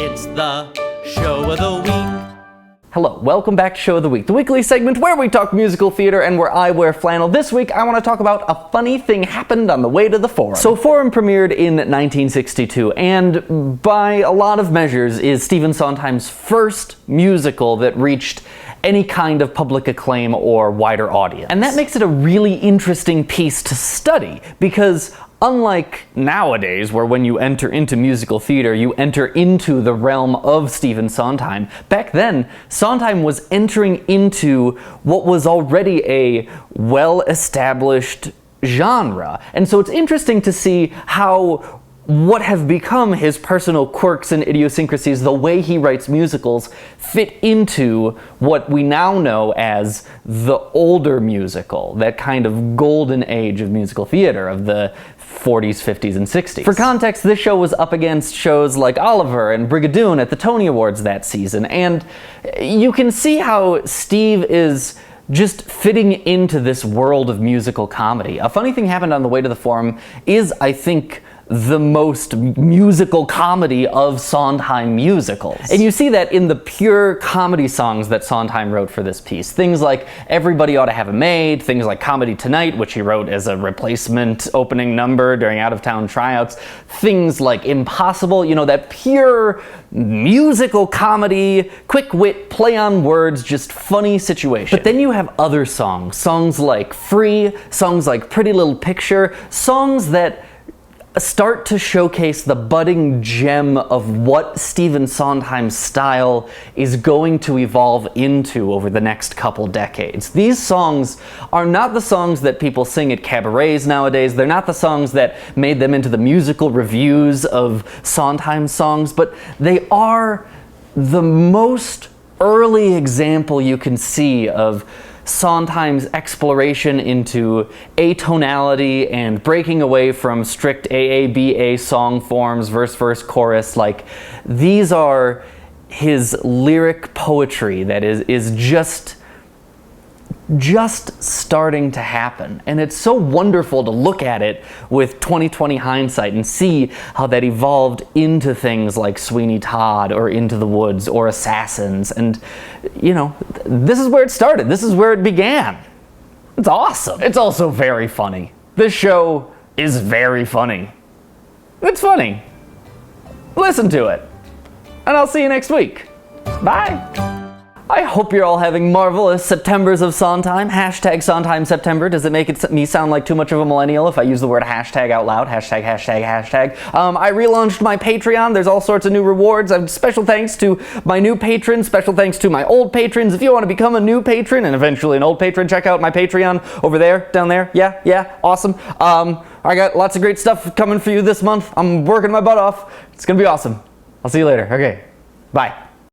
It's the show of the week. Hello, welcome back to Show of the Week, the weekly segment where we talk musical theater and where I wear flannel. This week, I want to talk about a funny thing happened on the way to the Forum. So Forum premiered in 1962, and by a lot of measures is Stephen Sondheim's first musical that reached any kind of public acclaim or wider audience. And that makes it a really interesting piece to study, because unlike nowadays, where when you enter into musical theater, you enter into the realm of Stephen Sondheim, back then, Sondheim was entering into what was already a well-established genre. And so it's interesting to see how what have become his personal quirks and idiosyncrasies, the way he writes musicals, fit into what we now know as the older musical, that kind of golden age of musical theater of the 40s, 50s, and 60s. For context, this show was up against shows like Oliver and Brigadoon at the Tony Awards that season, and you can see how Steve is just fitting into this world of musical comedy. A funny thing happened on the way to the Forum is, I think, the most musical comedy of Sondheim musicals. And you see that in the pure comedy songs that Sondheim wrote for this piece. Things like Everybody Ought to Have a Maid, things like Comedy Tonight, which he wrote as a replacement opening number during out-of-town tryouts, things like Impossible, you know, that pure musical comedy, quick wit, play on words, just funny situation. But then you have other songs like Free, songs like Pretty Little Picture, songs that start to showcase the budding gem of what Stephen Sondheim's style is going to evolve into over the next couple decades. These songs are not the songs that people sing at cabarets nowadays. They're not the songs that made them into the musical reviews of Sondheim songs, but they are the most early example you can see of Sondheim's exploration into atonality and breaking away from strict AABA song forms, verse, verse, chorus. Like, these are his lyric poetry that is just starting to happen. And it's so wonderful to look at it with 20/20 hindsight and see how that evolved into things like Sweeney Todd or Into the Woods or Assassins. And, you know, this is where it started. This is where it began. It's awesome. It's also very funny. This show is very funny. It's funny. Listen to it. And I'll see you next week. Bye. I hope you're all having marvelous Septembers of Sondheim. Hashtag Sondheim September. Does it make me sound like too much of a millennial if I use the word hashtag out loud? Hashtag, hashtag, hashtag. I relaunched my Patreon. There's all sorts of new rewards. Special thanks to my new patrons. Special thanks to my old patrons. If you want to become a new patron and eventually an old patron, check out my Patreon over there, down there. Yeah, awesome. I got lots of great stuff coming for you this month. I'm working my butt off. It's gonna be awesome. I'll see you later. Okay, bye.